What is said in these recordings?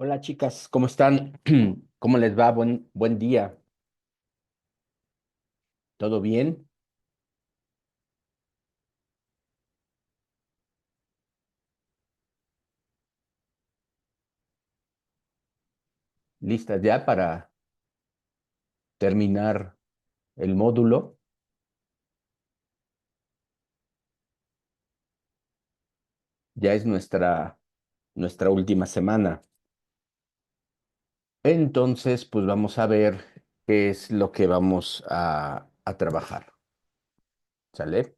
Hola chicas, ¿cómo están? ¿Cómo les va? Buen día. ¿Todo bien? ¿Listas ya para terminar el módulo? Ya es nuestra última semana. Entonces, pues vamos a ver qué es lo que vamos a trabajar. ¿Sale?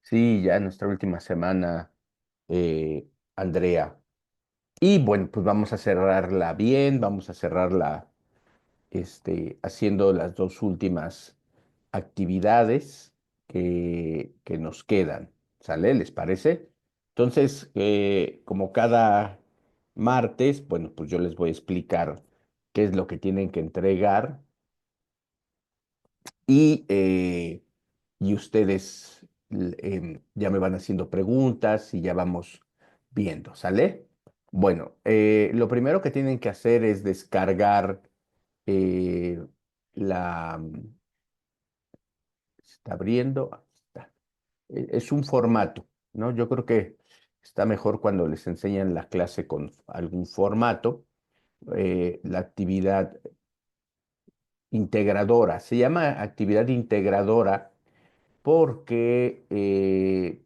Sí, ya nuestra última semana, Andrea. Y bueno, pues vamos a cerrarla bien, vamos a cerrarla haciendo las dos últimas actividades que nos quedan. ¿Sale? ¿Les parece? Entonces, como cada martes, bueno, pues yo les voy a explicar qué es lo que tienen que entregar y ustedes ya me van haciendo preguntas y ya vamos viendo, ¿sale? Bueno, lo primero que tienen que hacer es descargar eh, la... se está abriendo. Aquí está. Es un formato, ¿no? Yo creo que está mejor cuando les enseñan la clase con algún formato. La actividad integradora, se llama actividad integradora porque,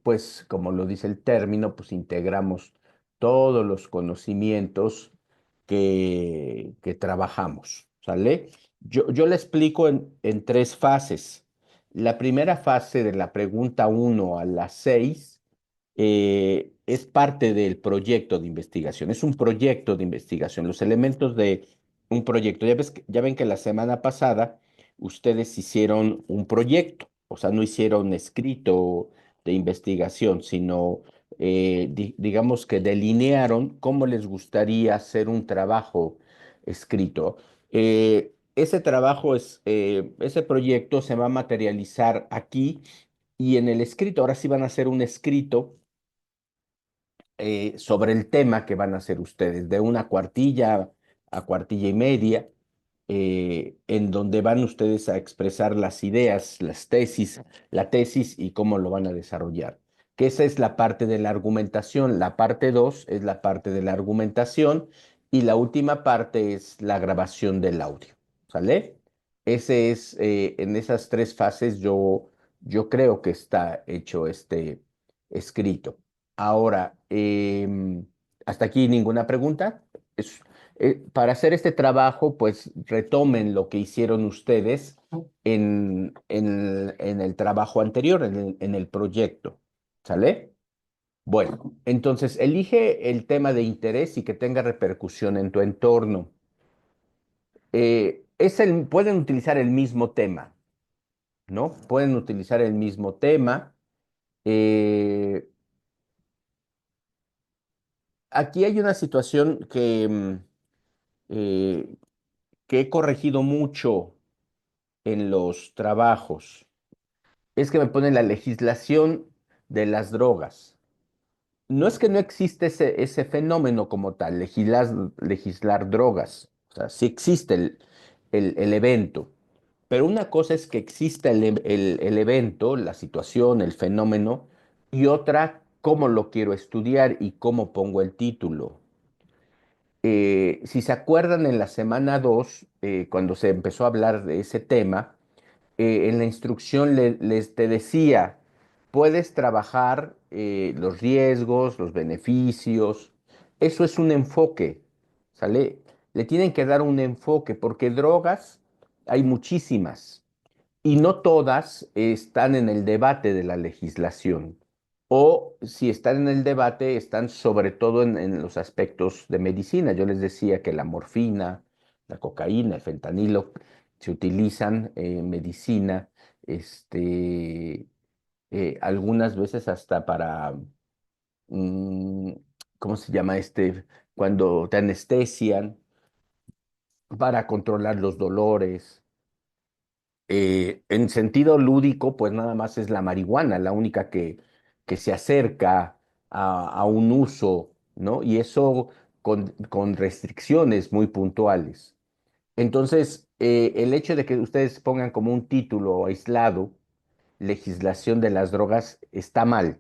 pues, como lo dice el término, pues integramos todos los conocimientos que trabajamos, ¿sale? Yo le explico en tres fases. La primera fase de la pregunta 1 a la 6 es parte del proyecto de investigación, es un proyecto de investigación, los elementos de un proyecto. Ya ven que la semana pasada ustedes hicieron un proyecto, o sea, no hicieron escrito de investigación, sino digamos que delinearon cómo les gustaría hacer un trabajo escrito. Ese proyecto se va a materializar aquí y en el escrito. Ahora sí van a hacer un escrito sobre el tema que van a hacer ustedes, de una cuartilla a cuartilla y media, en donde van ustedes a expresar las ideas, la tesis y cómo lo van a desarrollar. Que esa es la parte de la argumentación. La parte 2 es la parte de la argumentación y la última parte es la grabación del audio. ¿Sale? En esas tres fases yo creo que está hecho este escrito. Ahora, hasta aquí ninguna pregunta. Es- para hacer este trabajo, pues retomen lo que hicieron ustedes en el trabajo anterior, en el proyecto. ¿Sale? Bueno, entonces elige el tema de interés y que tenga repercusión en tu entorno. Pueden utilizar el mismo tema, ¿no? Pueden utilizar el mismo tema. Eh, Aquí hay una situación eh, que he corregido mucho en los trabajos. Es que me ponen la legislación de las drogas. No es que no existe ese fenómeno como tal, legislar drogas. O sea, sí existe el evento. Pero una cosa es que exista el evento, la situación, el fenómeno, y otra, cómo lo quiero estudiar y cómo pongo el título. Si se acuerdan, en la semana 2 cuando se empezó a hablar de ese tema, en la instrucción les te decía, puedes trabajar los riesgos, los beneficios. Eso es un enfoque, ¿sale? Le tienen que dar un enfoque porque drogas hay muchísimas y no todas están en el debate de la legislación. O si están en el debate, están sobre todo en los aspectos de medicina. Yo les decía que la morfina, la cocaína, el fentanilo se utilizan en medicina, algunas veces hasta para, mm, ¿cómo se llama cuando te anestesian, para controlar los dolores. En sentido lúdico, pues nada más es la marihuana, la única que se acerca a un uso, ¿no? Y eso con restricciones muy puntuales. Entonces, el hecho de que ustedes pongan como un título aislado, legislación de las drogas, está mal.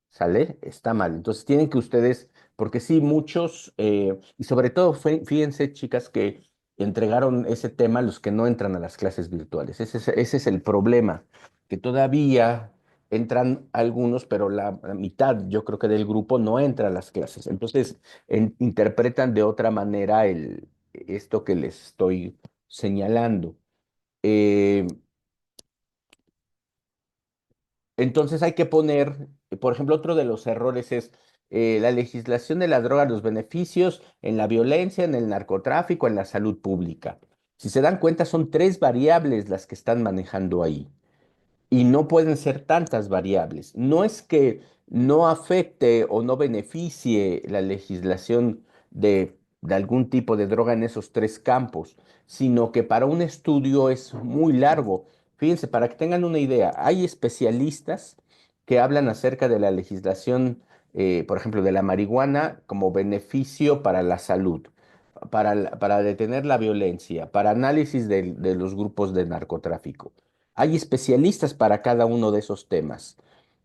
¿Sale? Está mal. Entonces tienen que ustedes, porque sí, muchos, y sobre todo, fíjense, chicas, que entregaron ese tema a los que no entran a las clases virtuales. Ese es el problema, que todavía entran algunos, pero la mitad, yo creo que del grupo, no entra a las clases. Entonces, interpretan de otra manera esto que les estoy señalando. Eh, Entonces hay que poner, por ejemplo, otro de los errores es la legislación de la droga, los beneficios en la violencia, en el narcotráfico, en la salud pública. Si se dan cuenta, son tres variables las que están manejando ahí y no pueden ser tantas variables. No es que no afecte o no beneficie la legislación de algún tipo de droga en esos tres campos, sino que para un estudio es muy largo. Fíjense, para que tengan una idea, hay especialistas que hablan acerca de la legislación, por ejemplo, de la marihuana como beneficio para la salud. Para detener la violencia, para análisis de los grupos de narcotráfico. Hay especialistas para cada uno de esos temas.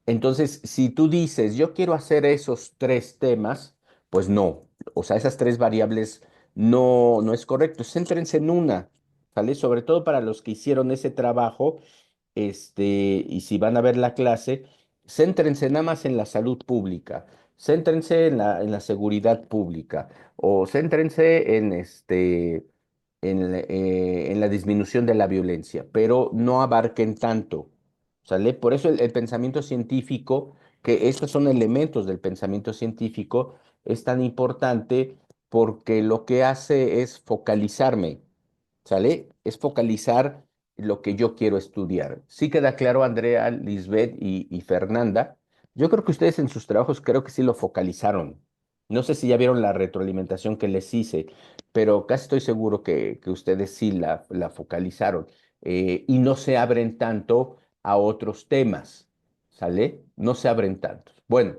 Entonces, si tú dices, yo quiero hacer esos tres temas, pues no. O sea, esas tres variables no es correcto. Céntrense en una, ¿sale? Sobre todo para los que hicieron ese trabajo, y si van a ver la clase, céntrense nada más en la salud pública, céntrense en la seguridad pública, o céntrense en la disminución de la violencia, pero no abarquen tanto, ¿sale? Por eso el pensamiento científico, que estos son elementos del pensamiento científico, es tan importante porque lo que hace es focalizarme, ¿sale? Es focalizar lo que yo quiero estudiar. Sí queda claro, Andrea, Lisbeth y Fernanda. Yo creo que ustedes en sus trabajos creo que sí lo focalizaron. No sé si ya vieron la retroalimentación que les hice, pero casi estoy seguro que ustedes sí la focalizaron, y no se abren tanto a otros temas, ¿sale? No se abren tantos. Bueno.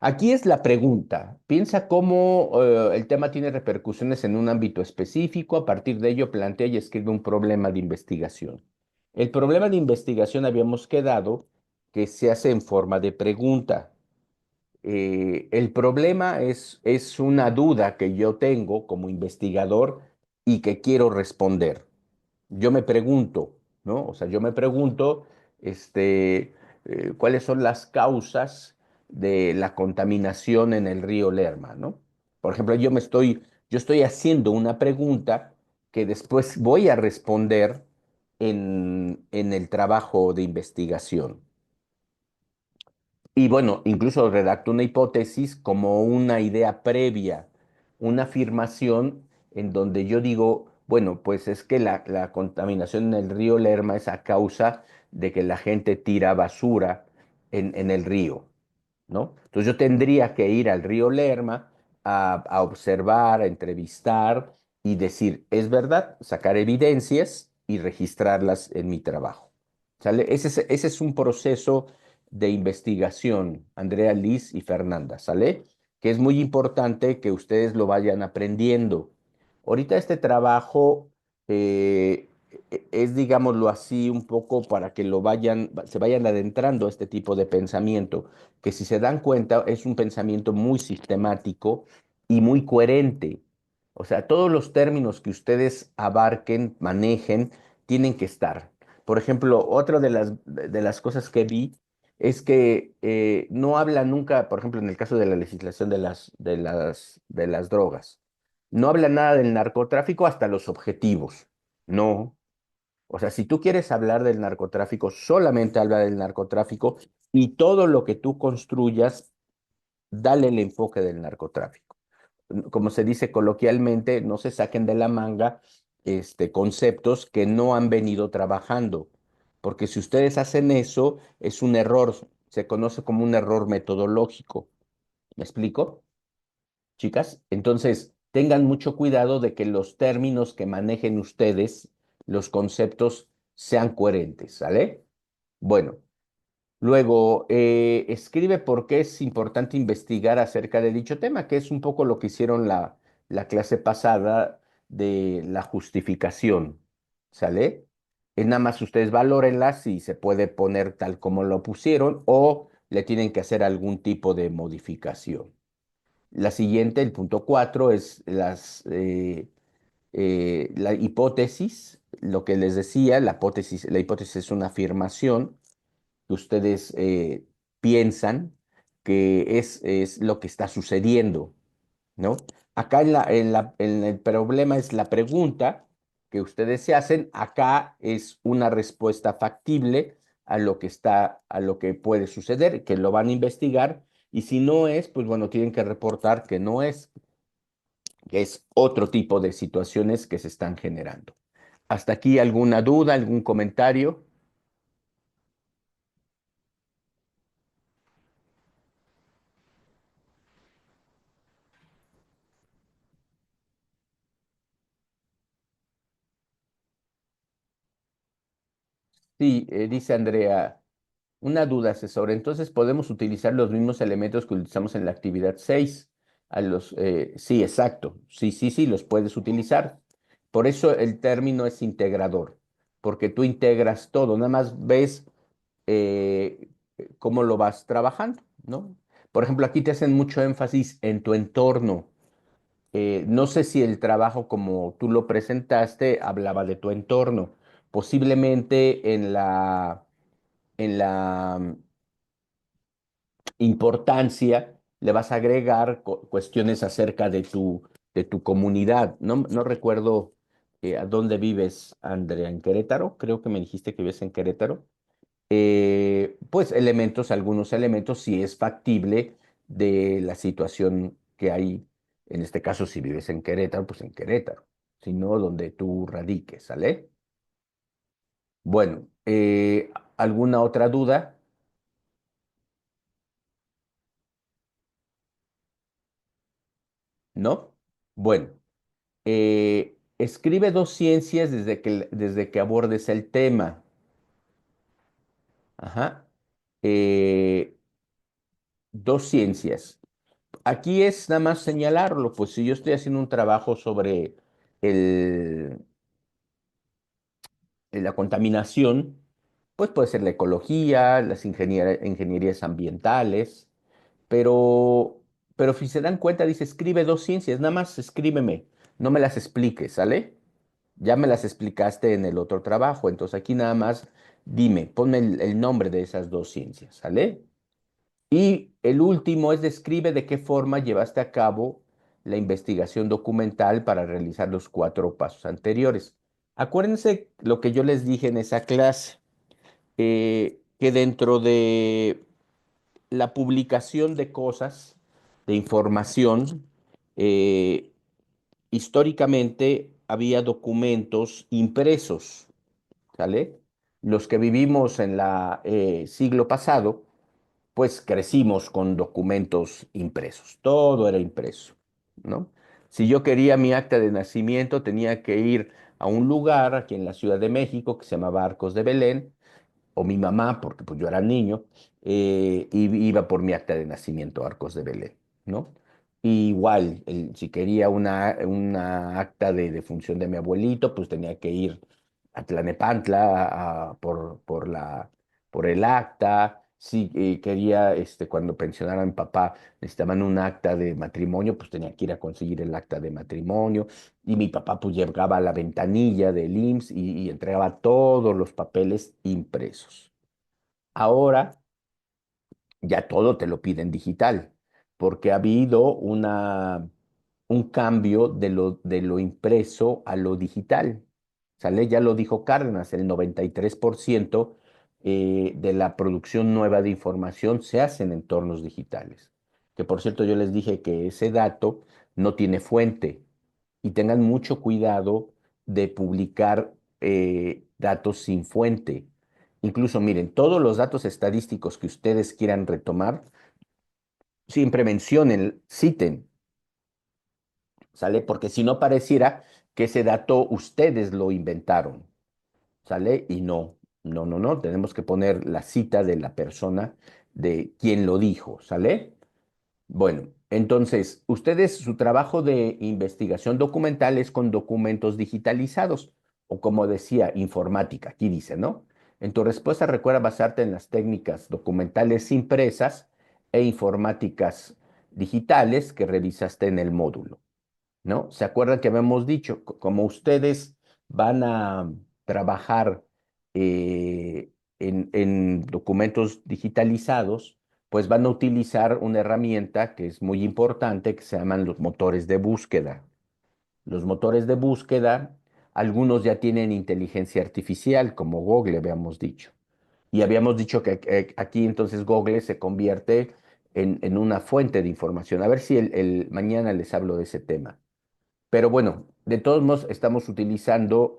Aquí es la pregunta. Piensa cómo el tema tiene repercusiones en un ámbito específico. A partir de ello, plantea y escribe un problema de investigación. El problema de investigación habíamos quedado que se hace en forma de pregunta. El problema es una duda que yo tengo como investigador y que quiero responder. Yo me pregunto, ¿no? O sea, yo me pregunto, cuáles son las causas de la contaminación en el río Lerma, ¿no? Por ejemplo, yo estoy haciendo una pregunta que después voy a responder en el trabajo de investigación. Y bueno, incluso redacto una hipótesis como una idea previa, una afirmación en donde yo digo, bueno, pues es que la contaminación en el río Lerma es a causa de que la gente tira basura en el río, ¿no? Entonces yo tendría que ir al río Lerma a observar, a entrevistar y decir, es verdad, sacar evidencias y registrarlas en mi trabajo. ¿Sale? Ese es un proceso de investigación, Andrea, Liz y Fernanda, ¿sale? Que es muy importante que ustedes lo vayan aprendiendo. Ahorita este trabajo es, digámoslo así, un poco para que se vayan adentrando a este tipo de pensamiento, que si se dan cuenta es un pensamiento muy sistemático y muy coherente. O sea, todos los términos que ustedes abarquen, manejen, tienen que estar. Por ejemplo, otra de las cosas que vi es que no habla nunca, por ejemplo, en el caso de la legislación de las drogas, no habla nada del narcotráfico hasta los objetivos. No. O sea, si tú quieres hablar del narcotráfico, solamente habla del narcotráfico y todo lo que tú construyas, dale el enfoque del narcotráfico. Como se dice coloquialmente, no se saquen de la manga conceptos que no han venido trabajando, porque si ustedes hacen eso, es un error, se conoce como un error metodológico. ¿Me explico? Chicas, entonces tengan mucho cuidado de que los términos que manejen ustedes, los conceptos, sean coherentes, ¿sale? Bueno. Luego, escribe por qué es importante investigar acerca de dicho tema, que es un poco lo que hicieron la clase pasada de la justificación, ¿sale? Nada más ustedes valórenla si se puede poner tal como lo pusieron o le tienen que hacer algún tipo de modificación. La siguiente, el punto 4, es la hipótesis, lo que les decía, la hipótesis es una afirmación que ustedes piensan que es lo que está sucediendo, ¿no? Acá en el problema es la pregunta que ustedes se hacen, acá es una respuesta factible a lo que puede suceder, que lo van a investigar, y si no es, pues bueno, tienen que reportar que no es, que es otro tipo de situaciones que se están generando. ¿Hasta aquí alguna duda, algún comentario? Sí, dice Andrea, una duda, asesor. Entonces, ¿podemos utilizar los mismos elementos que utilizamos en la actividad 6? Sí, exacto. Sí, sí, sí, los puedes utilizar. Por eso el término es integrador, porque tú integras todo, nada más ves eh, cómo lo vas trabajando, ¿no? Por ejemplo, aquí te hacen mucho énfasis en tu entorno. No sé si el trabajo como tú lo presentaste hablaba de tu entorno. Posiblemente en la importancia le vas a agregar cuestiones acerca de tu comunidad. No, no recuerdo a dónde vives, Andrea, en Querétaro. Creo que me dijiste que vives en Querétaro. Pues elementos, algunos elementos, si es factible de la situación que hay, en este caso, si vives en Querétaro, pues en Querétaro, si no, donde tú radiques, ¿sale? Bueno, ¿alguna otra duda? ¿No? Bueno, escribe dos ciencias desde que abordes el tema. Ajá. Eh, Dos ciencias. Aquí es nada más señalarlo, pues si yo estoy haciendo un trabajo sobre el, la contaminación, pues puede ser la ecología, las ingenierías ambientales, pero, pero si se dan cuenta, dice, escribe dos ciencias, nada más escríbeme, no me las expliques, ¿sale? Ya me las explicaste en el otro trabajo, entonces aquí nada más dime, ponme el nombre de esas dos ciencias, ¿sale? Y el último es describe de qué forma llevaste a cabo la investigación documental para realizar los cuatro pasos anteriores. Acuérdense lo que yo les dije en esa clase, que dentro de la publicación de cosas, de información, eh, históricamente había documentos impresos, ¿sale? Los que vivimos en la siglo pasado, pues crecimos con documentos impresos, todo era impreso, ¿no? Si yo quería mi acta de nacimiento, tenía que ir a un lugar aquí en la Ciudad de México que se llamaba Arcos de Belén, o mi mamá, porque pues yo era niño, y iba por mi acta de nacimiento a Arcos de Belén, ¿no? Y igual, si quería una acta de defunción de mi abuelito, pues tenía que ir a Tlanepantla por el acta. Si quería, cuando pensionara a mi papá, necesitaban un acta de matrimonio, pues tenía que ir a conseguir el acta de matrimonio. Y mi papá pues llegaba a la ventanilla del IMSS y entregaba todos los papeles impresos. Ahora ya todo te lo piden digital, porque ha habido un cambio de lo impreso a lo digital. ¿Sale? Ya lo dijo Cárdenas, el 93% de la producción nueva de información se hace en entornos digitales. Que por cierto, yo les dije que ese dato no tiene fuente y tengan mucho cuidado de publicar datos sin fuente. Incluso, miren, todos los datos estadísticos que ustedes quieran retomar, siempre mencionen, citen, ¿sale? Porque si no pareciera que ese dato ustedes lo inventaron. ¿sale? Y no, no, no, no, tenemos que poner la cita de la persona de quien lo dijo, ¿sale? Bueno, entonces, ustedes, su trabajo de investigación documental es con documentos digitalizados, o como decía, informática, aquí dice, ¿no? En tu respuesta recuerda basarte en las técnicas documentales impresas e informáticas digitales que revisaste en el módulo. ¿No? ¿Se acuerdan que habíamos dicho, como ustedes van a trabajar en documentos digitalizados, pues van a utilizar una herramienta que es muy importante, que se llaman los motores de búsqueda. Los motores de búsqueda, algunos ya tienen inteligencia artificial, como Google habíamos dicho. Y habíamos dicho que aquí entonces Google se convierte en una fuente de información. A ver si mañana les hablo de ese tema. Pero bueno, de todos modos estamos utilizando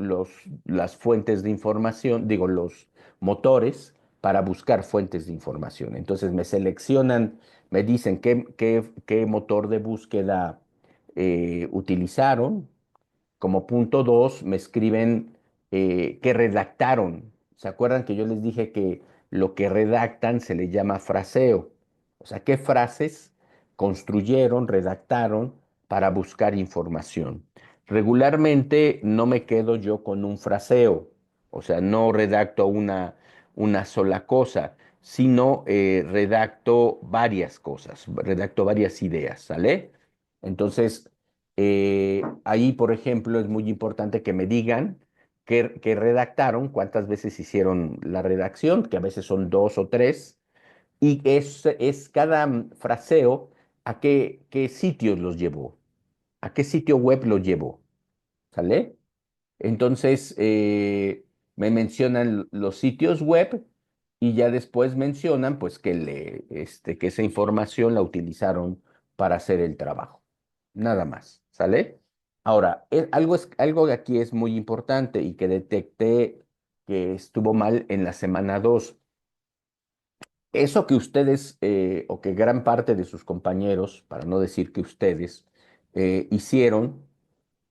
las fuentes de información, digo, los motores para buscar fuentes de información. Entonces me seleccionan, me dicen qué motor de búsqueda utilizaron, como punto dos, me escriben que redactaron. ¿Se acuerdan que yo les dije que lo que redactan se le llama fraseo? O sea, ¿qué frases construyeron, redactaron para buscar información? Regularmente no me quedo yo con un fraseo, o sea, no redacto una sola cosa, sino redacto varias cosas, redacto varias ideas, ¿sale? Entonces, ahí, por ejemplo, es muy importante que me digan qué redactaron, cuántas veces hicieron la redacción, que a veces son dos o tres, y es cada fraseo a qué sitios los llevó, a qué sitio web los llevó, ¿sale? Entonces, me mencionan los sitios web y ya después mencionan pues que esa información la utilizaron para hacer el trabajo. Nada más, ¿sale? Ahora, algo de aquí es muy importante y que detecté que estuvo mal en la semana 2. Eso que ustedes, o que gran parte de sus compañeros, para no decir que ustedes, hicieron,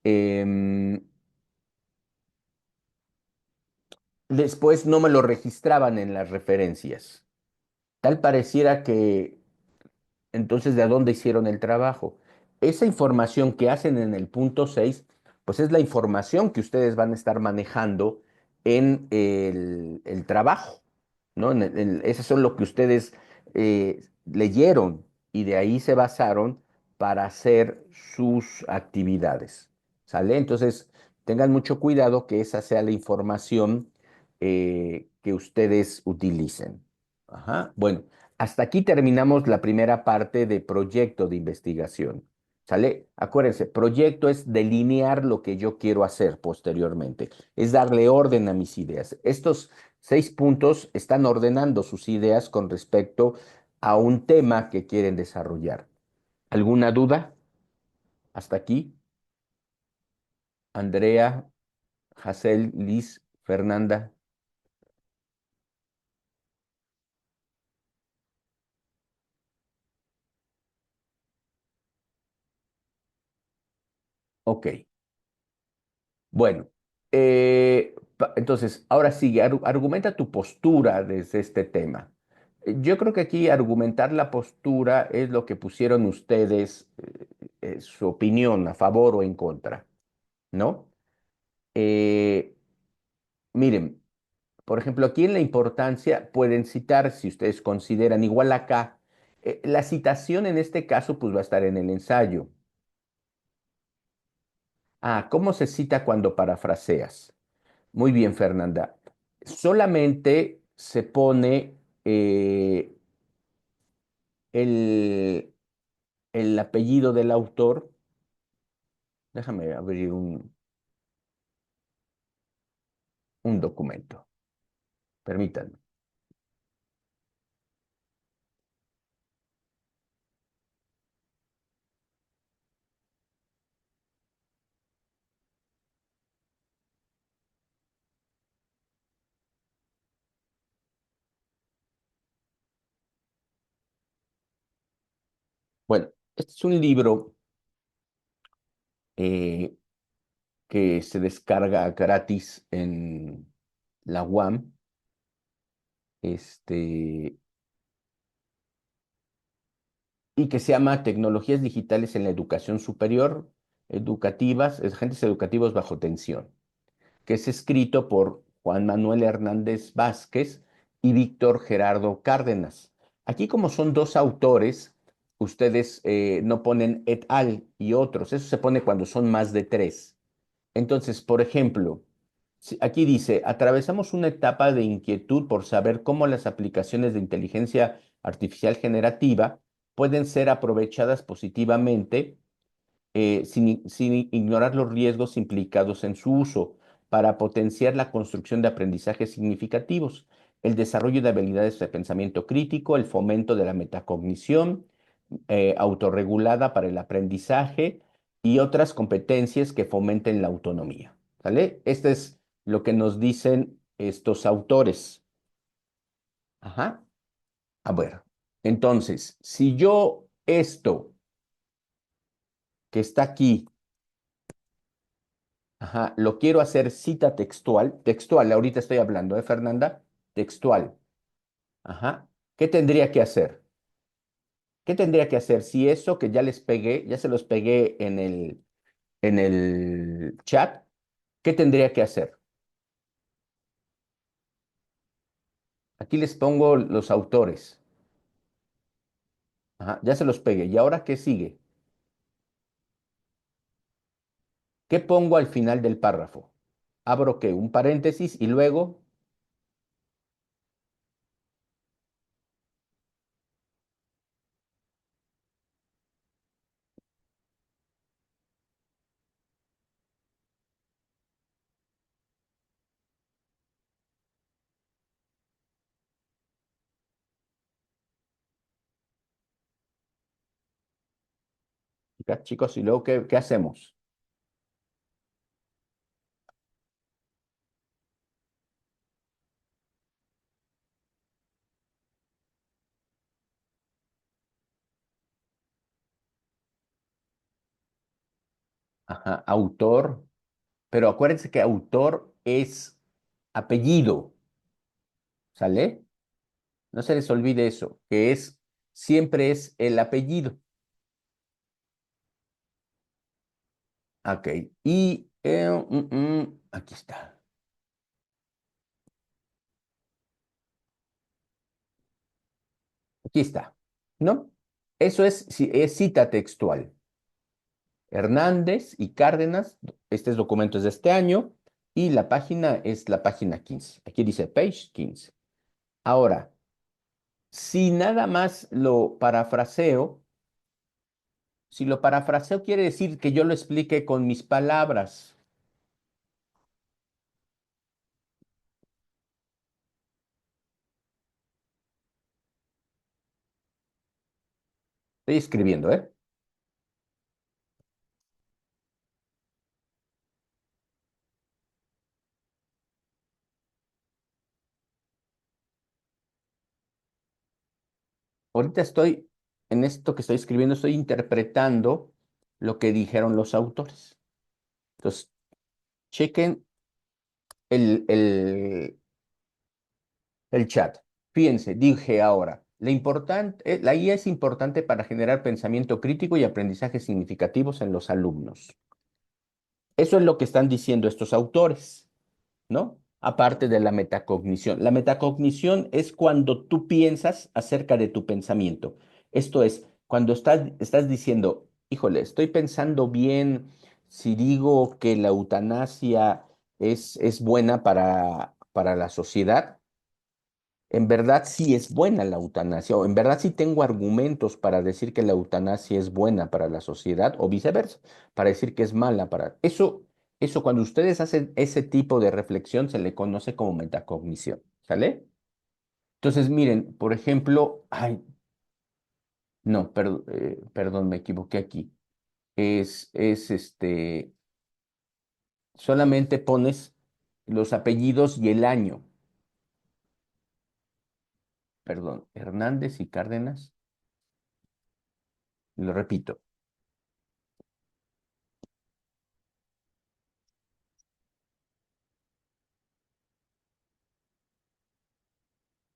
em, después no me lo registraban en las referencias. Tal pareciera que entonces, ¿de dónde hicieron el trabajo? Esa información que hacen en el punto 6, pues es la información que ustedes van a estar manejando en el trabajo, ¿no? Eso son lo que ustedes leyeron y de ahí se basaron para hacer sus actividades, ¿sale? Entonces, tengan mucho cuidado que esa sea la información que ustedes utilicen. Ajá. Bueno. Hasta aquí terminamos la primera parte de proyecto de investigación. ¿Sale? Acuérdense, proyecto es delinear lo que yo quiero hacer posteriormente, es darle orden a mis ideas. Estos 6 puntos están ordenando sus ideas con respecto a un tema que quieren desarrollar. ¿Alguna duda? Hasta aquí. Andrea, Hazel, Liz, Fernanda. Ok. Bueno, entonces, ahora sí, argumenta tu postura desde este tema. Yo creo que aquí argumentar la postura es lo que pusieron ustedes, su opinión a favor o en contra, ¿no? Eh, Miren, por ejemplo, aquí en la importancia pueden citar, si ustedes consideran igual acá, la citación en este caso pues va a estar en el ensayo. Ah, ¿cómo se cita cuando parafraseas? Muy bien, Fernanda. Solamente se pone el, el apellido del autor. Déjame abrir un documento. Permítanme. Bueno, este es un libro eh, que se descarga gratis la UAM, este, y que se llama Tecnologías Digitales en la Educación Superior, Educativas, Agentes Educativos bajo tensión, que es escrito por Juan Manuel Hernández Vázquez y Víctor Gerardo Cárdenas. Aquí, como son dos autores, ustedes no ponen et al y otros, eso se pone cuando son más de tres. Entonces, por ejemplo, aquí dice, atravesamos una etapa de inquietud por saber cómo las aplicaciones de inteligencia artificial generativa pueden ser aprovechadas positivamente sin ignorar los riesgos implicados en su uso para potenciar la construcción de aprendizajes significativos, el desarrollo de habilidades de pensamiento crítico, el fomento de la metacognición autorregulada para el aprendizaje y otras competencias que fomenten la autonomía. ¿Sale? Este es lo que nos dicen estos autores. Ajá. A ver, entonces, si yo esto que está aquí, ajá, lo quiero hacer cita textual, textual, ahorita estoy hablando, Fernanda? Textual. Ajá. ¿Qué tendría que hacer? ¿Qué tendría que hacer si eso que ya les pegué, ya se los pegué en el chat? ¿Qué tendría que hacer? Aquí les pongo los autores. Ajá, ya se los pegué. ¿Y ahora qué sigue? ¿Qué pongo al final del párrafo? Abro qué, un paréntesis y luego, chicos, y luego qué hacemos? Ajá, autor, pero acuérdense que autor es apellido, ¿sale? No se les olvide eso, que es, siempre es el apellido. Ok, y aquí está, aquí está, ¿no? Eso es cita textual. Hernández y Cárdenas, este documento es de este año, y la página es la página 15. Aquí dice page 15. Ahora, si nada más lo parafraseo, si lo parafraseo quiere decir que yo lo explique con mis palabras. Estoy escribiendo, ¿eh? Ahorita estoy, en esto que estoy escribiendo, estoy interpretando lo que dijeron los autores. Entonces, chequen el chat. Fíjense, dije ahora, la IA es importante para generar pensamiento crítico y aprendizaje significativos en los alumnos. Eso es lo que están diciendo estos autores, ¿no? Aparte de la metacognición. La metacognición es cuando tú piensas acerca de tu pensamiento. Esto es, cuando estás diciendo, híjole, estoy pensando bien si digo que la eutanasia es buena para la sociedad. En verdad sí es buena la eutanasia, o en verdad sí tengo argumentos para decir que la eutanasia es buena para la sociedad, o viceversa, para decir que es mala para... Eso cuando ustedes hacen ese tipo de reflexión se le conoce como metacognición, ¿sale? Entonces, miren, por ejemplo, ay, no, perdón, me equivoqué aquí. Solamente pones los apellidos y el año, perdón, Hernández y Cárdenas, lo repito.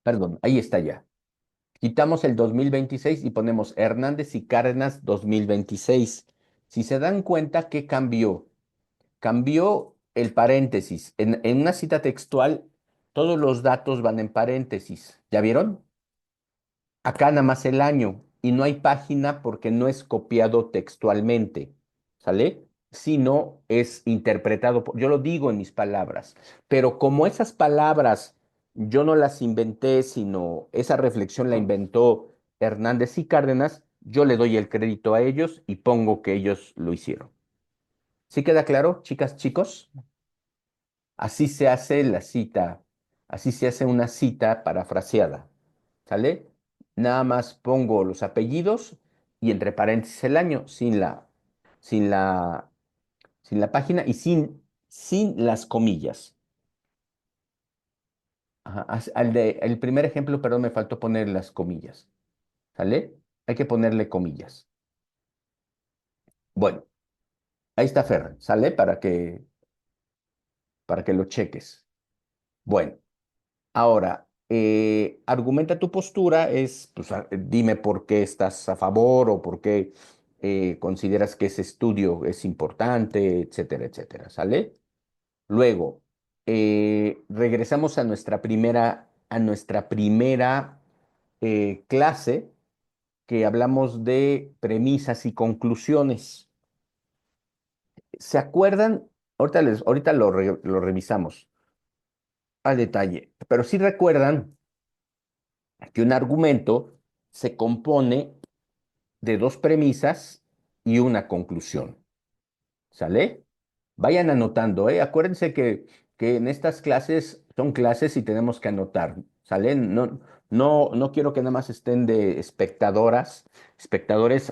Perdón, ahí está ya. Quitamos el 2026 y ponemos Hernández y Cárdenas 2026. Si se dan cuenta, ¿qué cambió? Cambió el paréntesis. En una cita textual, todos los datos van en paréntesis. ¿Ya vieron? Acá nada más el año y no hay página porque no es copiado textualmente, ¿sale? Sino es interpretado, yo lo digo en mis palabras, pero como esas palabras yo no las inventé, sino esa reflexión la inventó Hernández y Cárdenas, yo le doy el crédito a ellos y pongo que ellos lo hicieron. ¿Sí queda claro, chicas, chicos? Así se hace la cita, así se hace una cita parafraseada, ¿sale? Nada más pongo los apellidos y entre paréntesis el año, sin la, sin la página y sin las comillas. Ajá, el primer ejemplo, perdón, me faltó poner las comillas, ¿sale? Hay que ponerle comillas. Bueno, ahí está Fer, ¿sale? Para que lo cheques. Bueno. Ahora, argumenta tu postura, pues, dime por qué estás a favor o por qué consideras que ese estudio es importante, etcétera, etcétera, ¿sale? Luego, regresamos a nuestra primera clase que hablamos de premisas y conclusiones. ¿Se acuerdan? Ahorita lo revisamos a detalle, pero sí recuerdan que un argumento se compone de dos premisas y una conclusión. ¿Sale? Vayan anotando, ¿eh? Acuérdense que en estas clases son clases y tenemos que anotar. ¿Sale? No, no, no quiero que nada más estén de espectadores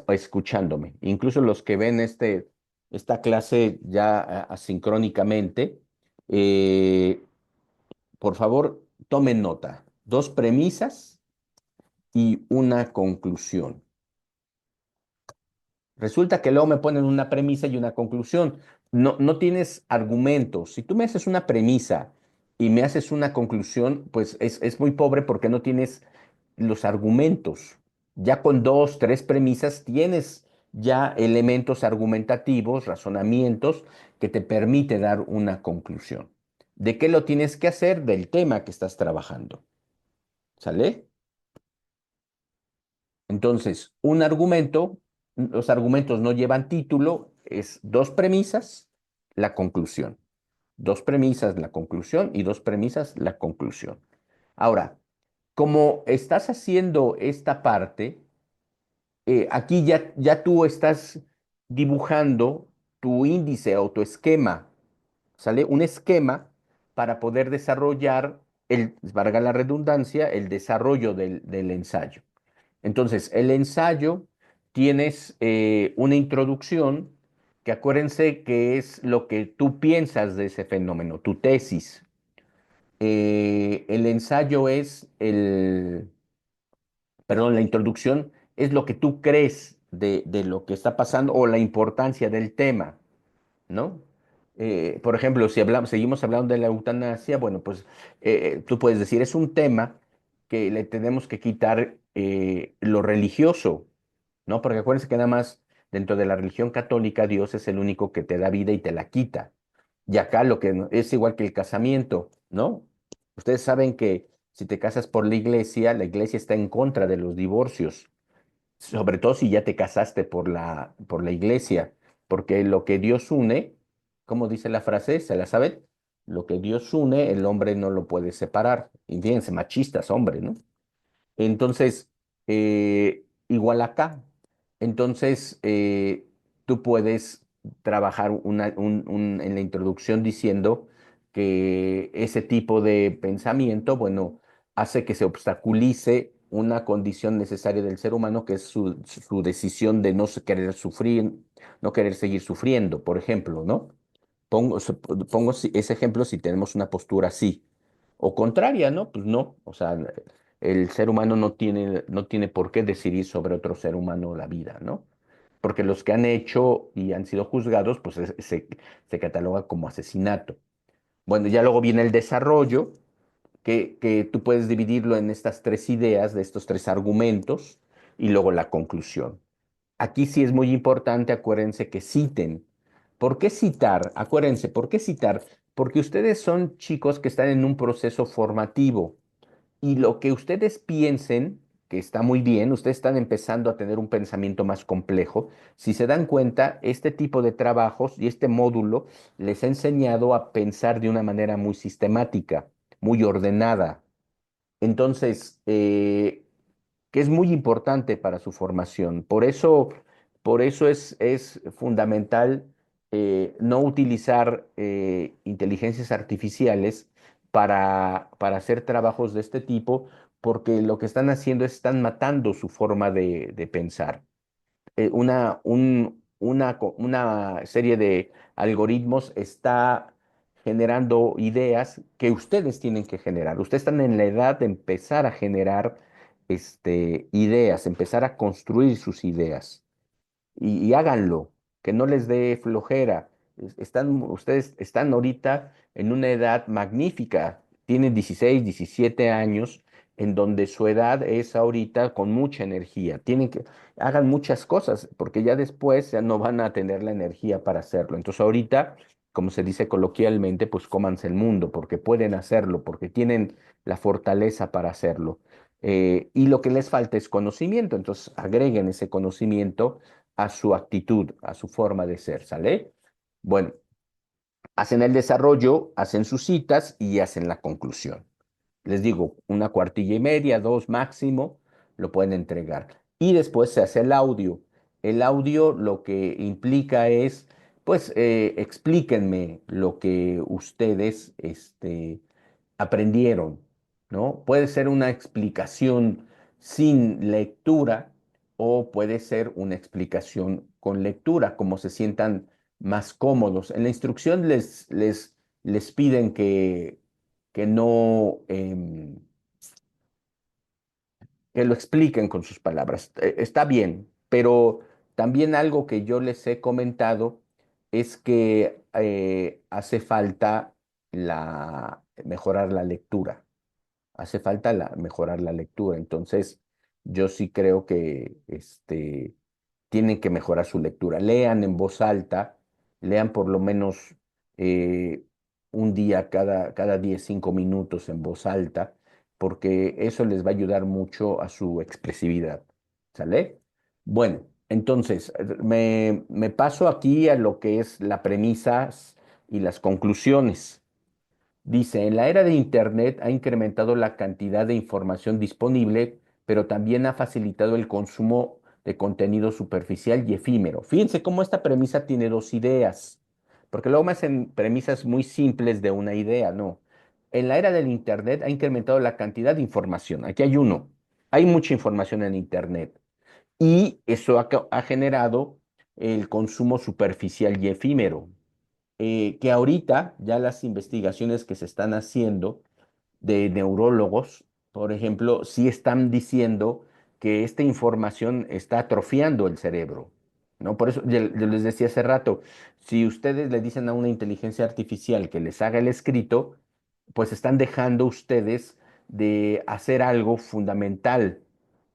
o escuchándome. Incluso los que ven esta clase ya asincrónicamente, eh, por favor, tomen nota. Dos premisas y una conclusión. Resulta que luego me ponen una premisa y una conclusión. No, no tienes argumentos. Si tú me haces una premisa y me haces una conclusión, pues es muy pobre porque no tienes los argumentos. Ya con dos, tres premisas tienes ya elementos argumentativos, razonamientos que te permite dar una conclusión. ¿De qué lo tienes que hacer? Del tema que estás trabajando. ¿Sale? Entonces, los argumentos no llevan título, es dos premisas, la conclusión. Dos premisas, la conclusión y dos premisas, la conclusión. Ahora, como estás haciendo esta parte, aquí ya tú estás dibujando tu índice o tu esquema, ¿sale? Un esquema para poder desarrollar, valga la redundancia, el desarrollo del ensayo. Entonces, el ensayo tienes una introducción que acuérdense que es lo que tú piensas de ese fenómeno, tu tesis. El ensayo perdón, la introducción es lo que tú crees de lo que está pasando o la importancia del tema, ¿no? Por ejemplo, si seguimos hablando de la eutanasia, bueno, pues tú puedes decir, es un tema que le tenemos que quitar lo religioso, ¿no? Porque acuérdense que nada más dentro de la religión católica Dios es el único que te da vida y te la quita. Y acá lo que es igual que el casamiento, ¿no? Ustedes saben que si te casas por la iglesia está en contra de los divorcios, sobre todo si ya te casaste por la iglesia, porque lo que Dios une, ¿cómo dice la frase? ¿Se la saben? Lo que Dios une, el hombre no lo puede separar. Y fíjense, machistas, hombre, ¿no? Entonces, igual acá. Entonces, tú puedes trabajar en la introducción diciendo que ese tipo de pensamiento, bueno, hace que se obstaculice una condición necesaria del ser humano, que es su decisión de no querer sufrir, no querer seguir sufriendo, por ejemplo, ¿no? Pongo ese ejemplo si tenemos una postura así. O contraria, ¿no? Pues no. O sea, el ser humano no tiene por qué decidir sobre otro ser humano la vida, ¿no? Porque los que han hecho y han sido juzgados, pues se cataloga como asesinato. Bueno, ya luego viene el desarrollo, que tú puedes dividirlo en estas tres ideas, de estos tres argumentos, y luego la conclusión. Aquí sí es muy importante, acuérdense que citen. ¿Por qué citar? Acuérdense, ¿por qué citar? Porque ustedes son chicos que están en un proceso formativo y lo que ustedes piensen, que está muy bien, ustedes están empezando a tener un pensamiento más complejo. Si se dan cuenta, este tipo de trabajos y este módulo les ha enseñado a pensar de una manera muy sistemática, muy ordenada. Entonces, que es muy importante para su formación. Por eso es fundamental no utilizar inteligencias artificiales para hacer trabajos de este tipo, porque lo que están haciendo es están matando su forma de pensar. Una serie de algoritmos está generando ideas que ustedes tienen que generar. Ustedes están en la edad de empezar a generar ideas, empezar a construir sus ideas y háganlo, que no les dé flojera. Ustedes están ahorita en una edad magnífica, tienen 16, 17 años, en donde su edad es ahorita con mucha energía. Hagan muchas cosas, porque ya después ya no van a tener la energía para hacerlo. Entonces ahorita, como se dice coloquialmente, pues cómanse el mundo, porque pueden hacerlo, porque tienen la fortaleza para hacerlo. Y lo que les falta es conocimiento, entonces agreguen ese conocimiento a su actitud, a su forma de ser, ¿sale? Bueno, hacen el desarrollo, hacen sus citas y hacen la conclusión. Les digo, una cuartilla y media, dos máximo, lo pueden entregar. Y después se hace el audio. El audio lo que implica es, pues, explíquenme lo que ustedes, aprendieron, ¿no? Puede ser una explicación sin lectura o puede ser una explicación con lectura, como se sientan más cómodos. En la instrucción les piden que no, que lo expliquen con sus palabras. Está bien, pero también algo que yo les he comentado es que hace falta mejorar la lectura. Hace falta mejorar la lectura. Entonces, yo sí creo que tienen que mejorar su lectura. Lean en voz alta, lean por lo menos eh, un día cada 10 5 minutos en voz alta, porque eso les va a ayudar mucho a su expresividad. ¿Sale? Bueno, entonces, me paso aquí a lo que es la premisas y las conclusiones. Dice, en la era de Internet ha incrementado la cantidad de información disponible, pero también ha facilitado el consumo de contenido superficial y efímero. Fíjense cómo esta premisa tiene dos ideas, porque luego me hacen premisas muy simples de una idea, no. En la era del Internet ha incrementado la cantidad de información. Aquí hay uno. Hay mucha información en Internet y eso ha generado el consumo superficial y efímero que ahorita ya las investigaciones que se están haciendo de neurólogos, por ejemplo, sí están diciendo que esta información está atrofiando el cerebro, ¿no? Por eso yo les decía hace rato, si ustedes le dicen a una inteligencia artificial que les haga el escrito, pues están dejando ustedes de hacer algo fundamental,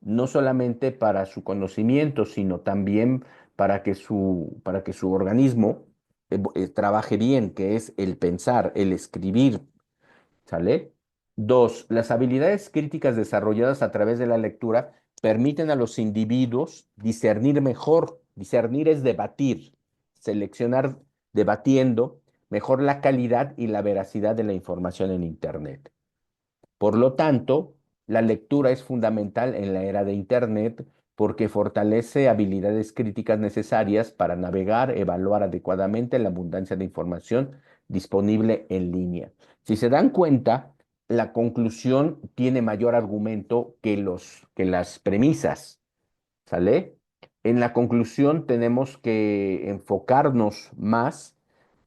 no solamente para su conocimiento, sino también para que su organismo trabaje bien, que es el pensar, el escribir, ¿sale? Dos, las habilidades críticas desarrolladas a través de la lectura permiten a los individuos discernir mejor. Discernir es debatir, seleccionar debatiendo mejor la calidad y la veracidad de la información en Internet. Por lo tanto, la lectura es fundamental en la era de Internet porque fortalece habilidades críticas necesarias para navegar, evaluar adecuadamente la abundancia de información disponible en línea. Si se dan cuenta, la conclusión tiene mayor argumento que las premisas, ¿sale? En la conclusión tenemos que enfocarnos más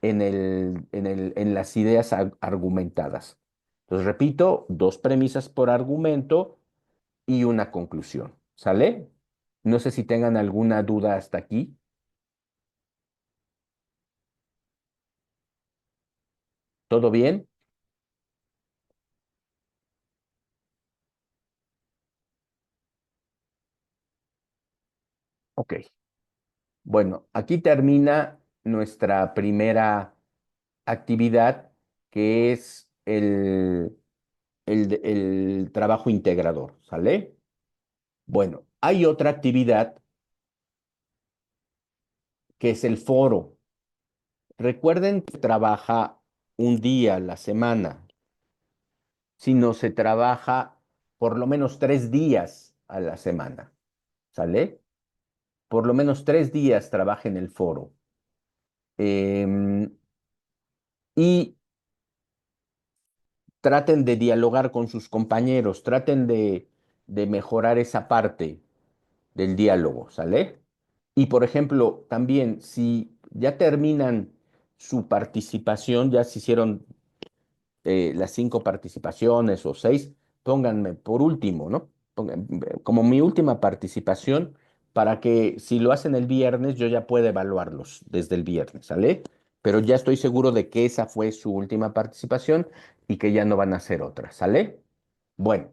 en las ideas argumentadas. Entonces, repito, dos premisas por argumento y una conclusión. ¿Sale? No sé si tengan alguna duda hasta aquí. ¿Todo bien? Ok. Bueno, aquí termina nuestra primera actividad, que es el trabajo integrador, ¿sale? Bueno, hay otra actividad que es el foro. Recuerden que trabaja un día a la semana, sino se trabaja por lo menos 3 días a la semana, ¿sale? Por lo menos 3 días trabaja en el foro. Em, y traten de dialogar con sus compañeros, traten de mejorar esa parte del diálogo, ¿sale? Y por ejemplo, también si ya terminan su participación, ya se hicieron las 5 participaciones o 6, pónganme por último, ¿no? Como mi última participación para que si lo hacen el viernes, yo ya pueda evaluarlos desde el viernes, ¿sale? Pero ya estoy seguro de que esa fue su última participación y que ya no van a hacer otra, ¿sale? Bueno,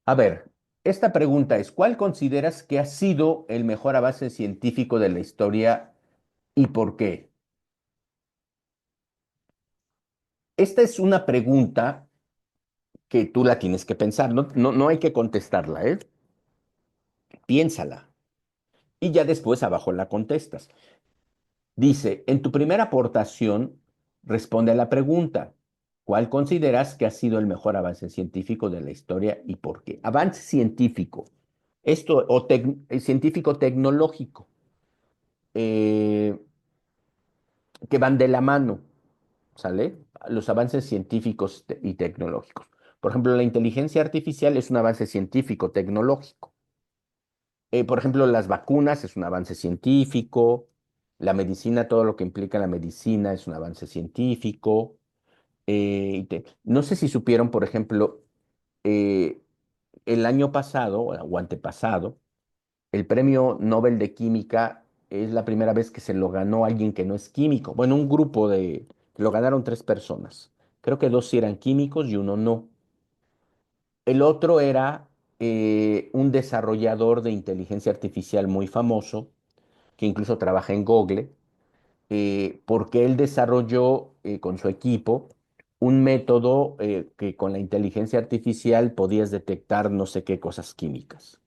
a ver, esta pregunta es, ¿cuál consideras que ha sido el mejor avance científico de la historia y por qué? Esta es una pregunta que tú la tienes que pensar, no hay que contestarla, ¿eh? Piénsala y ya después abajo la contestas. Dice, en tu primera aportación, responde a la pregunta, ¿cuál consideras que ha sido el mejor avance científico de la historia y por qué? Avance científico, esto, o científico tecnológico, eh, que van de la mano, ¿sale? Los avances científicos y tecnológicos. Por ejemplo, la inteligencia artificial es un avance científico tecnológico. Por ejemplo, las vacunas es un avance científico, la medicina, todo lo que implica la medicina es un avance científico. No sé si supieron, por ejemplo, eh, el año pasado o antepasado, el premio Nobel de Química es la primera vez que se lo ganó alguien que no es químico. Bueno, un grupo lo ganaron 3 personas. Creo que 2 sí eran químicos y uno no. El otro era un desarrollador de inteligencia artificial muy famoso, que incluso trabaja en Google, porque él desarrolló con su equipo un método que con la inteligencia artificial podías detectar no sé qué cosas químicas.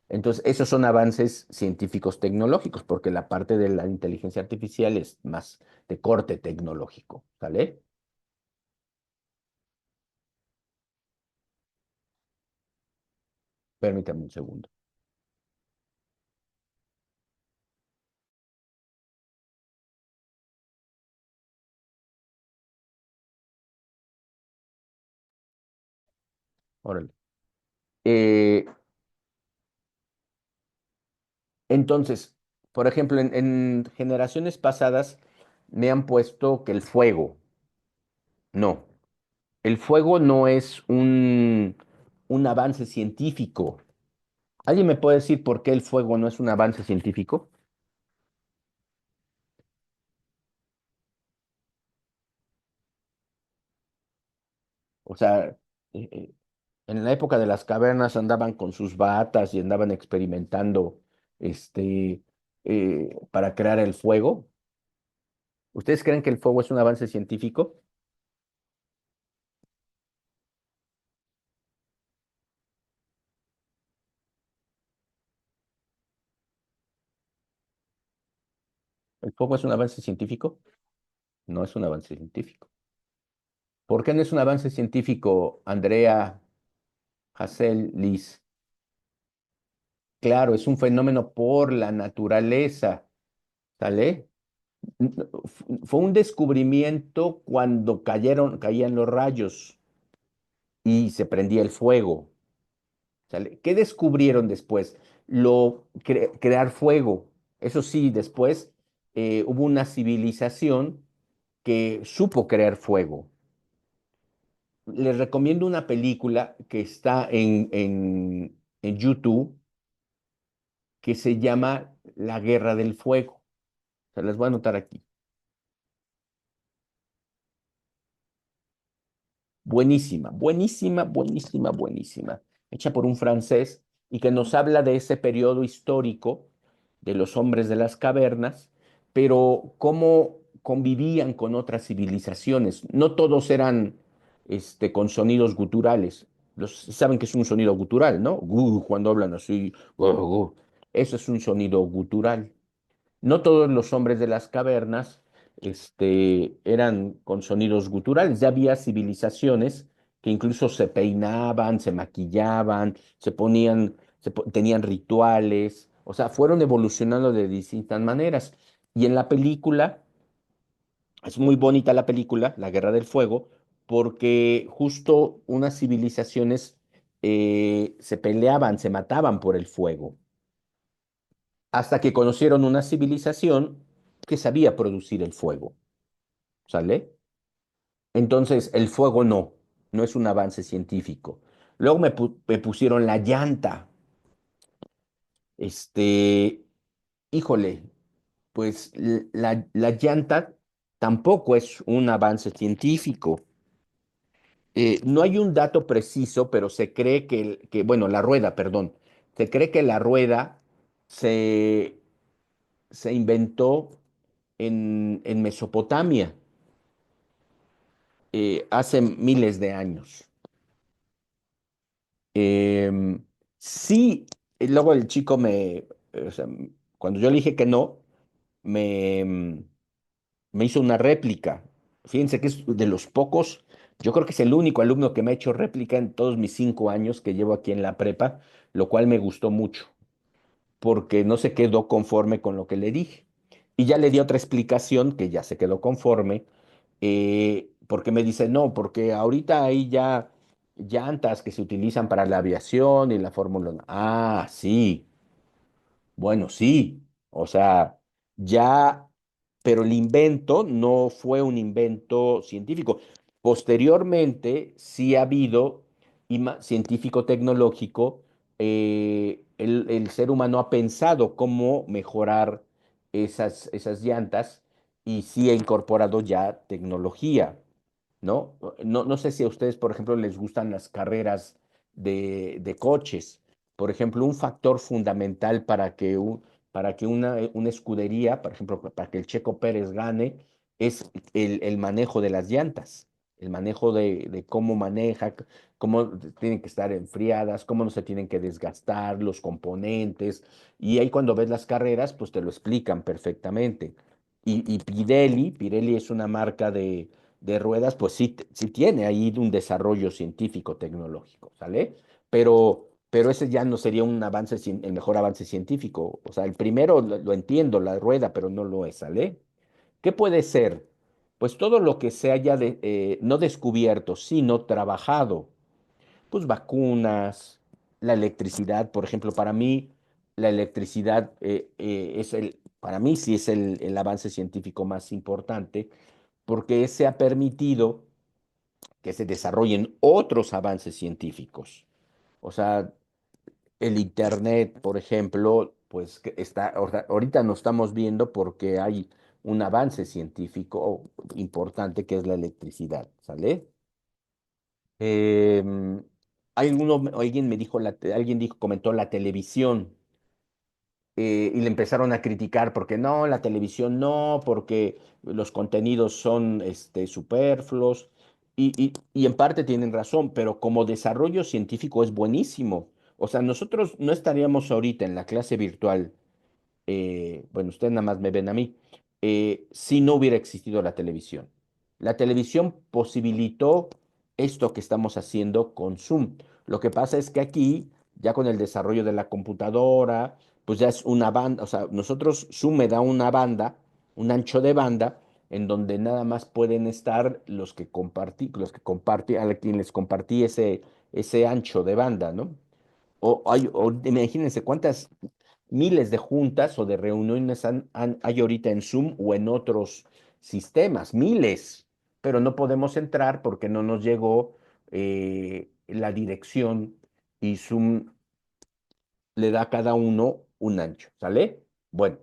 Entonces, esos son avances científicos tecnológicos, porque la parte de la inteligencia artificial es más de corte tecnológico, ¿sale? Permítame un segundo. Órale. Eh, entonces, por ejemplo, en generaciones pasadas me han puesto que el fuego, no, el fuego no es un avance científico. ¿Alguien me puede decir por qué el fuego no es un avance científico? O sea, en la época de las cavernas andaban con sus batas y andaban experimentando este, para crear el fuego. ¿Ustedes creen que el fuego es un avance científico? ¿El fuego es un avance científico? No es un avance científico. ¿Por qué no es un avance científico, Andrea, Hassel, Liz? Claro, es un fenómeno por la naturaleza, ¿sale? Fue un descubrimiento cuando caían los rayos y se prendía el fuego, ¿sale? ¿Qué descubrieron después? Crear fuego. Eso sí, después hubo una civilización que supo crear fuego. Les recomiendo una película que está en YouTube que se llama La Guerra del Fuego. Se las voy a anotar aquí. Buenísima, buenísima, buenísima, buenísima. Hecha por un francés y que nos habla de ese periodo histórico de los hombres de las cavernas, pero cómo convivían con otras civilizaciones. No todos eran con sonidos guturales. Saben que es un sonido gutural, ¿no? Cuando hablan así, eso es un sonido gutural. No todos los hombres de las cavernas eran con sonidos guturales. Ya había civilizaciones que incluso se peinaban, se maquillaban, se ponían, tenían rituales, o sea, fueron evolucionando de distintas maneras. Y en la película, es muy bonita la película, La Guerra del Fuego, porque justo unas civilizaciones se peleaban, se mataban por el fuego hasta que conocieron una civilización que sabía producir el fuego, ¿sale? Entonces, el fuego no es un avance científico. Luego me pusieron la llanta. Este, híjole, pues la llanta tampoco es un avance científico. No hay un dato preciso, pero se cree bueno, la rueda, perdón, se cree que la rueda se, se inventó en Mesopotamia hace miles de años. Sí, y luego el chico o sea, cuando yo le dije que no, me, me hizo una réplica. Fíjense que es de los pocos, yo creo que es el único alumno que me ha hecho réplica en todos mis 5 años que llevo aquí en la prepa, lo cual me gustó mucho, porque no se quedó conforme con lo que le dije. Y ya le di otra explicación que ya se quedó conforme, porque me dice, no, porque ahorita hay ya llantas que se utilizan para la aviación y la Fórmula 1. Ah, sí, bueno, sí, o sea, ya, pero el invento no fue un invento científico. Posteriormente, sí ha habido científico-tecnológico, el ser humano ha pensado cómo mejorar esas llantas y sí ha incorporado ya tecnología. ¿No? No sé si a ustedes, por ejemplo, les gustan las carreras de coches. Por ejemplo, un factor fundamental para que una escudería, por ejemplo, para que el Checo Pérez gane, es el manejo de las llantas, el manejo de cómo maneja, cómo tienen que estar enfriadas, cómo no se tienen que desgastar, los componentes. Y ahí cuando ves las carreras, pues te lo explican perfectamente. Y Pirelli es una marca de ruedas, pues sí, sí tiene ahí un desarrollo científico, tecnológico, ¿sale? Pero ese ya no sería un avance, el mejor avance científico. O sea, el primero lo entiendo, la rueda, pero no lo es, ¿sale? ¿Qué puede ser? Pues todo lo que se haya no descubierto, sino trabajado. Pues vacunas, la electricidad, por ejemplo, para mí la electricidad para mí sí es el avance científico más importante porque se ha permitido que se desarrollen otros avances científicos. O sea, el Internet, por ejemplo, pues que o sea, ahorita no estamos viendo porque hay un avance científico importante que es la electricidad, ¿sale? Em, alguien me dijo, alguien dijo, comentó la televisión y le empezaron a criticar porque no, la televisión no, porque los contenidos son superfluos y en parte tienen razón, pero como desarrollo científico es buenísimo. O sea, nosotros no estaríamos ahorita en la clase virtual bueno, ustedes nada más me ven a mí, si no hubiera existido la televisión. La televisión posibilitó esto que estamos haciendo con Zoom. Lo que pasa es que aquí, ya con el desarrollo de la computadora, pues ya es una banda, o sea, nosotros Zoom me da una banda, un ancho de banda, en donde nada más pueden estar los que compartí, a quien les compartí ese ancho de banda, ¿no? O imagínense cuántas miles de juntas o de reuniones hay ahorita en Zoom o en otros sistemas, miles, pero no podemos entrar porque no nos llegó la dirección y Zoom le da a cada uno un ancho, ¿sale? Bueno,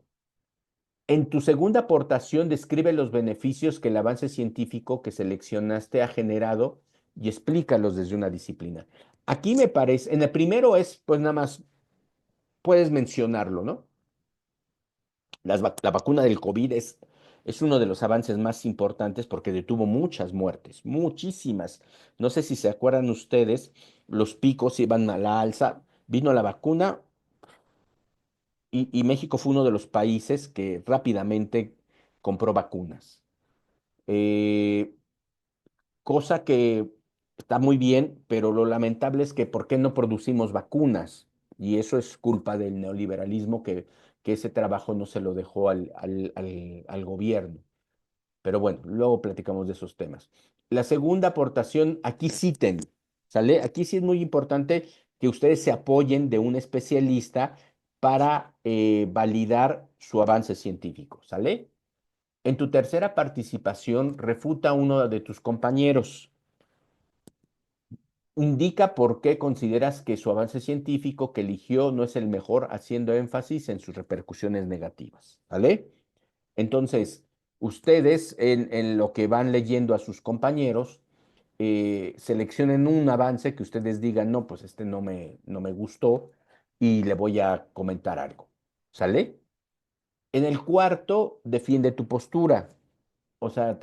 en tu segunda aportación describe los beneficios que el avance científico que seleccionaste ha generado y explícalos desde una disciplina. Aquí me parece, en el primero es, pues nada más puedes mencionarlo, ¿no? La vacuna del COVID es uno de los avances más importantes porque detuvo muchas muertes, muchísimas. No sé si se acuerdan ustedes, los picos iban a la alza, vino la vacuna y México fue uno de los países que rápidamente compró vacunas. Eh, Cosa que está muy bien, pero lo lamentable es que ¿por qué no producimos vacunas? Y eso es culpa del neoliberalismo que ese trabajo no se lo dejó al gobierno. Pero bueno, luego platicamos de esos temas. La segunda aportación, aquí citen, ¿sale? Aquí sí es muy importante que ustedes se apoyen de un especialista para validar su avance científico, ¿sale? En tu tercera participación, refuta a uno de tus compañeros. Indica por qué consideras que su avance científico que eligió no es el mejor, haciendo énfasis en sus repercusiones negativas, ¿vale? Entonces, ustedes en lo que van leyendo a sus compañeros, seleccionen un avance que ustedes digan, no, pues este no me gustó y le voy a comentar algo, ¿sale? En el cuarto, defiende tu postura. O sea,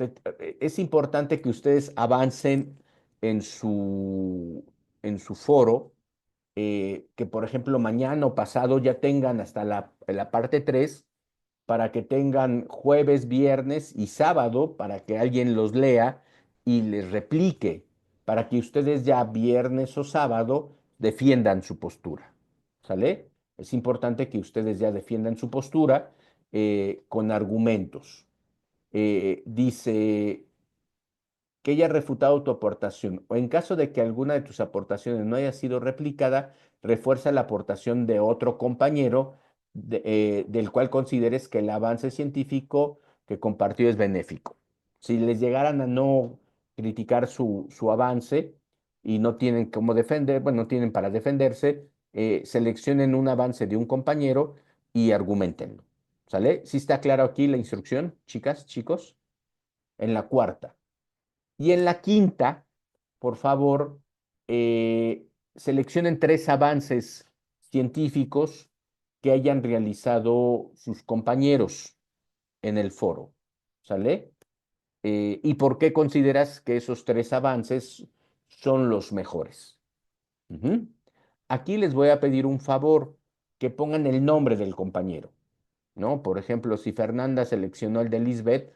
es importante que ustedes avancen en su, en su foro, que por ejemplo mañana o pasado ya tengan hasta la parte 3 para que tengan jueves, viernes y sábado para que alguien los lea y les replique, para que ustedes ya viernes o sábado defiendan su postura. ¿Sale? Es importante que ustedes ya defiendan su postura con argumentos. Dice que haya refutado tu aportación o en caso de que alguna de tus aportaciones no haya sido replicada, refuerza la aportación de otro compañero del cual consideres que el avance científico que compartió es benéfico. Si les llegaran a no criticar su avance y no tienen cómo defender, bueno, no tienen para defenderse, seleccionen un avance de un compañero y argumentenlo. ¿Sale? ¿Sí está claro aquí la instrucción, chicas, chicos? En la cuarta. Y en la quinta, por favor, seleccionen 3 avances científicos que hayan realizado sus compañeros en el foro. ¿Sale? ¿Y por qué consideras que esos 3 avances son los mejores? Ujú. Aquí les voy a pedir un favor, que pongan el nombre del compañero, ¿no? Por ejemplo, si Fernanda seleccionó el de Lisbeth,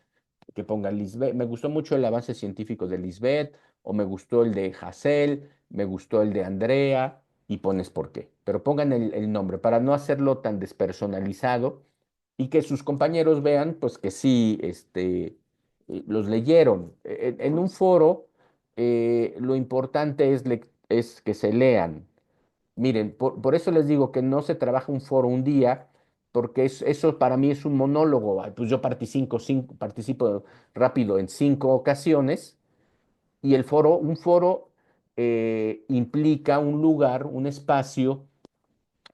que ponga Lisbeth. Me gustó mucho el avance científico de Lisbeth, o me gustó el de Hassel, me gustó el de Andrea, y pones por qué. Pero pongan el nombre para no hacerlo tan despersonalizado y que sus compañeros vean, pues que sí, los leyeron. En un foro, lo importante es que se lean. Miren, por eso les digo que no se trabaja un foro un día, porque eso para mí es un monólogo. Pues yo participo rápido en 5 ocasiones y un foro implica un lugar, un espacio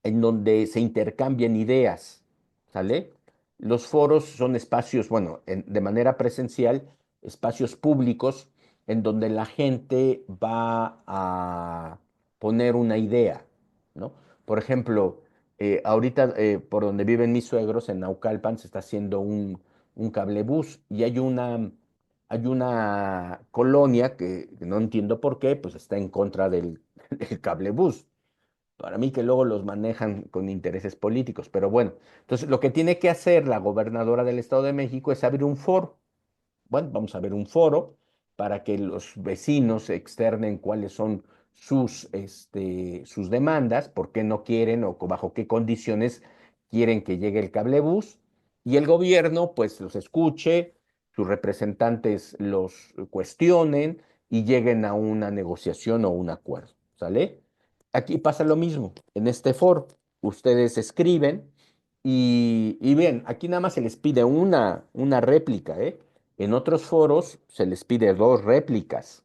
en donde se intercambian ideas, ¿sale? Los foros son espacios, bueno, de manera presencial, espacios públicos en donde la gente va a poner una idea, ¿no? Por ejemplo, ahorita por donde viven mis suegros, en Naucalpan, se está haciendo un cablebús y hay una colonia que no entiendo por qué, pues está en contra del cablebús. Para mí que luego los manejan con intereses políticos, pero bueno, entonces lo que tiene que hacer la gobernadora del Estado de México es abrir un foro. Bueno, vamos a ver un foro para que los vecinos externen cuáles son sus demandas, por qué no quieren o bajo qué condiciones quieren que llegue el cablebús, y el gobierno pues los escuche, sus representantes los cuestionen y lleguen a una negociación o un acuerdo, ¿sale? Aquí pasa lo mismo, en este foro, ustedes escriben y bien, aquí nada más se les pide una réplica, ¿eh? En otros foros se les pide 2 réplicas,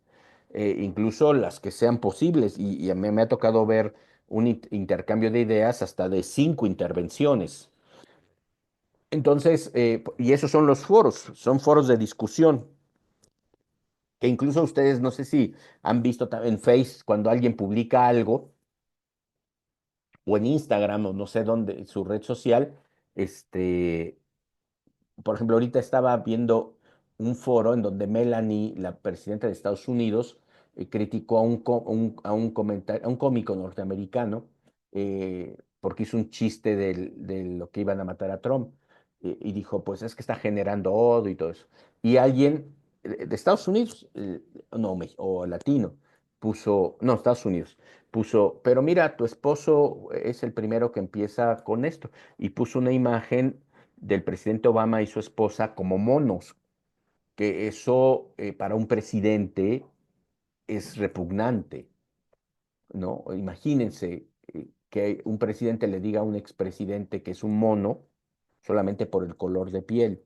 incluso las que sean posibles, y a mí me ha tocado ver un intercambio de ideas hasta de 5 intervenciones. Entonces, y esos son los foros, son foros de discusión, que incluso ustedes no sé si han visto en Face cuando alguien publica algo, o en Instagram, o no sé dónde, su red social, este, por ejemplo, ahorita estaba viendo un foro en donde Melanie, la presidenta de Estados Unidos, criticó a un a un cómico norteamericano porque hizo un chiste de lo que iban a matar a Trump. Y dijo, pues es que está generando odio y todo eso. Y alguien de Estados Unidos, no, o latino, puso, no, Estados Unidos, puso, pero mira, tu esposo es el primero que empieza con esto. Y puso una imagen del presidente Obama y su esposa como monos, que eso para un presidente es repugnante, ¿no? Imagínense que un presidente le diga a un expresidente que es un mono solamente por el color de piel.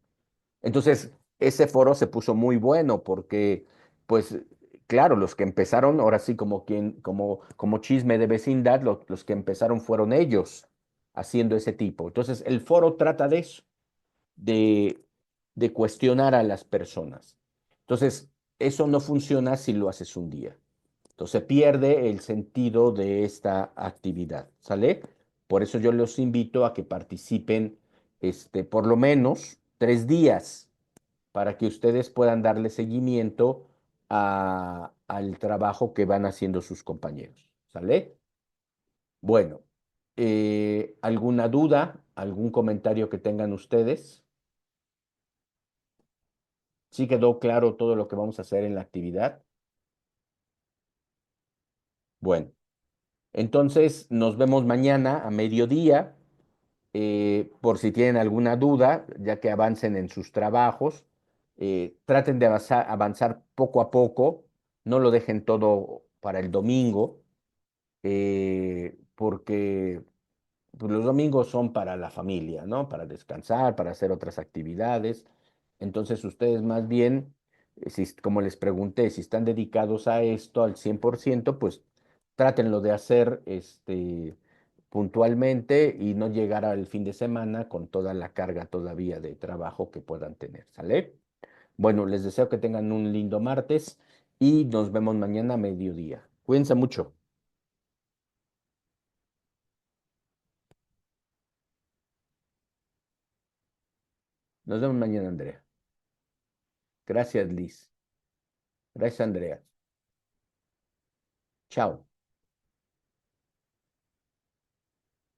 Entonces, ese foro se puso muy bueno porque, pues, claro, los que empezaron, ahora sí, como chisme de vecindad, los que empezaron fueron ellos haciendo ese tipo. Entonces, el foro trata de eso de, de cuestionar a las personas. Entonces, eso no funciona si lo haces un día. Entonces, pierde el sentido de esta actividad, ¿sale? Por eso yo los invito a que participen, por lo menos 3 días para que ustedes puedan darle seguimiento al trabajo que van haciendo sus compañeros, ¿sale? Bueno, ¿alguna duda, algún comentario que tengan ustedes? ¿Sí quedó claro todo lo que vamos a hacer en la actividad? Bueno, entonces nos vemos mañana a mediodía, por si tienen alguna duda, ya que avancen en sus trabajos. Traten de avanzar poco a poco, no lo dejen todo para el domingo, porque pues, los domingos son para la familia, ¿no? Para descansar, para hacer otras actividades. Entonces, ustedes más bien, si, como les pregunté, si están dedicados a esto al 100%, pues trátenlo de hacer puntualmente y no llegar al fin de semana con toda la carga todavía de trabajo que puedan tener, ¿sale? Bueno, les deseo que tengan un lindo martes y nos vemos mañana a mediodía. Cuídense mucho. Nos vemos mañana, Andrea. Gracias, Liz. Gracias, Andrea. Chao.